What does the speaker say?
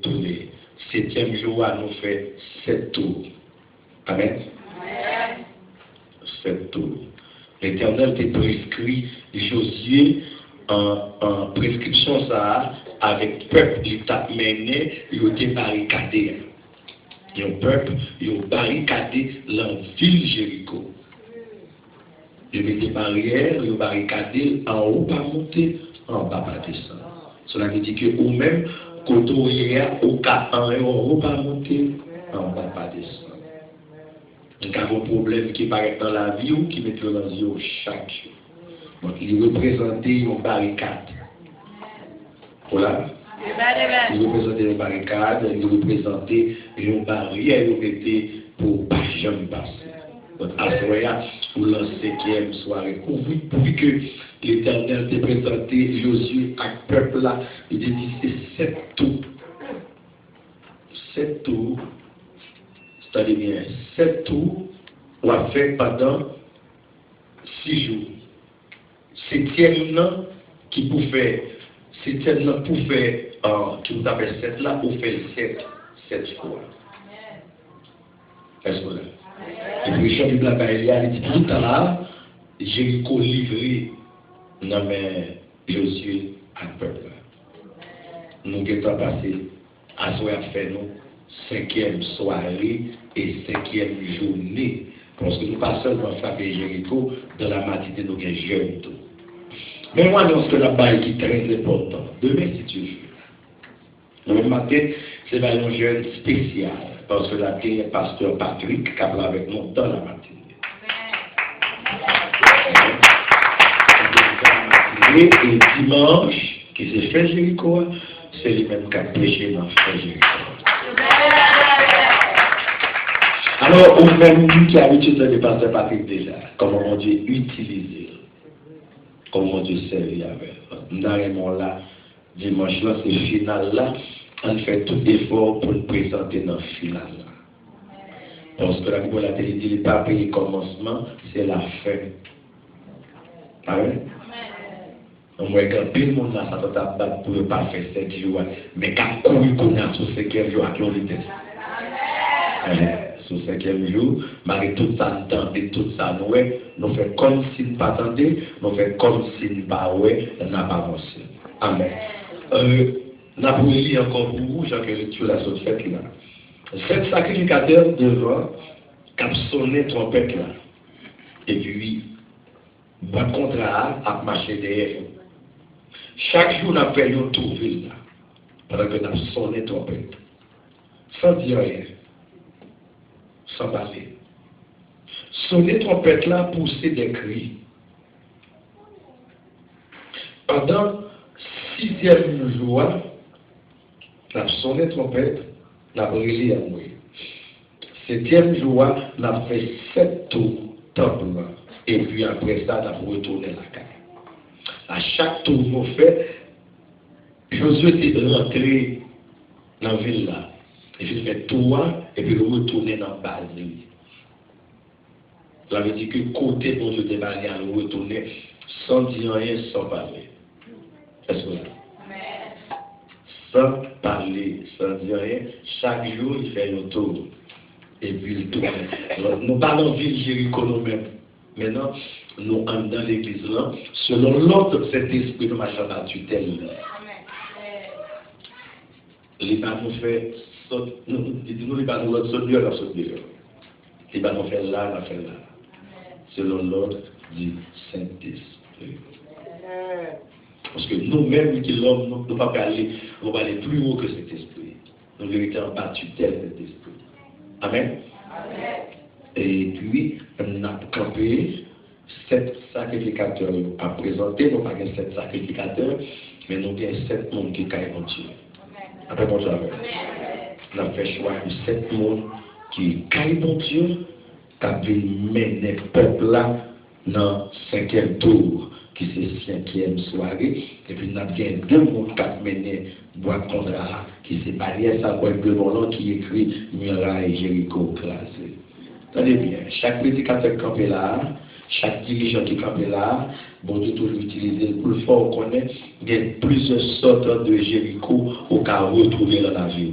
tous les 7e jour, nous fait 7 tours. Amen. 7 tours. L'Éternel t'a prescrit Josué en prescription ça avec peuple il t'a mené, il a barricadé. Il y a un peuple, il a barricadé la ville Jéricho. Il met des barrières, il a barricadé en haut pas monter, en bas pas descendre. Cela veut dire que ou même quand on est au cas en haut pas monter, en bas pas descendre. Donc, il y a un problème qui paraît dans la vie ou qui met dans la vie chaque jour. Donc, il représente une barricade. Voilà. Il représente une barricade, il représente une barrière pour ne pas jamais passer. Donc, à ce moment-là, pour la 5e soirée, pourvu que l'Éternel t'a présenté Josué à ce peuple-là, il dit c'est 7 tours. 7 tours. C'est-à-dire bien 7 tours, on va faire pendant 6 jours. 7e là, qui pour faire, 7e là pour faire, qui vous appelle 7 là, pour faire 7 fois. Est-ce que là? Et puis, Jean de la il dit tout à l'heure, Jéricho livré dans mes Josué à peuple. Nous avons passé à ce qu'on fait nous. 5e soirée et 5e journée. Parce que nous pas seulement frapper Jéricho, dans la matinée nous avons jeûne tout. Mais moi, je pense que la balle qui est très important. Demain, si tu veux. Le matin, c'est un jeûne spécial. Parce que là, il y a le pasteur Patrick qui a parlé avec nous dans la matinée. Et dimanche, qui s'est fait Jéricho, c'est lui-même qui a prêché dans le Jéricho. Alors, on même qui a l'habitude de pasteur Patrick déjà, comment mon Dieu utilise, comment mon Dieu servir avec. Nous là, dimanche là, c'est le final là, on fait tout effort pour le présenter dans le final là. Parce que la Bible a dit, il n'est pas payé le commencement, c'est la fin. Amen. On voit que tout le monde là, ça doit battre pour ne pas faire 7 jours, mais quand on connaît sur 5e jour à l'orité. Sur 5e jour, malgré tout ça, et tout ça, nous faisons comme si nous pas attendait, nous faisons comme si nous pas nous n'a pas avancé. Amen. Nous avons lu encore pour vous, Jean-Claude, sur la chose faite là. 7 sacrificateurs devant, cap sonner trompette là. Et puis, votre contrat a marché derrière. Chaque jour, nous avons fait un tour ville là, pendant que nous avons sonné trompette. Sans dire rien. Sans parler. Sonner trompette là, pousser des cris. Pendant 6e jour, nous avons sonné trompette, nous avons brûlé à mourir. 7e jour, nous avons fait 7 tours temple. Et puis après ça, nous avons retourné la caille. À chaque tour nous fait, Josué était rentré dans la ville là. Et puis il fait tour et puis retourner dans la base. Ça veut dire que côté dont je débarque à nous retourner sans dire rien, sans parler. Est-ce que sans parler, sans dire rien, chaque jour il fait le tour. Et puis il tourne. Alors, nous parlons de ville Jéricho nous-mêmes. Maintenant, nous sommes dans l'église là, selon l'ordre de cet esprit de ma chambre à tutelle. Les bas nous fait, nous les bas nous l'autre saut dehors, la saut dehors. Les bas nous fait là, la fait là. Selon l'ordre du Saint-Esprit. Parce que nous-mêmes, qui l'homme, nous ne pouvons pas aller, on va aller plus haut que cet esprit. Nous véritable bas tutelle de cet esprit. Amen. Et puis, on a campé 7 sacrificateurs à présenter. Nous n'avons pas 7 sacrificateurs, mais nous avons 7 personnes qui caillent mon Dieu. Après mon Dieu, on a fait choix de 7 personnes qui caillent mon Dieu, qui ont mené le peuple là dans le 5e tour, qui c'est 5e soirée. Et puis, nous avons 2 personnes qui ont mené boîte contrat, qui c'est barrière, ça, quoi, bleu blanc, qui écrit Mura et Jéricho classé. Tenez bien, chaque prédicateur campé là, chaque dirigeant qui est là, bon Dieu toujours utiliser pour le faire connaître, il y a plusieurs sortes de Jéricho au cas où retrouver dans la vie.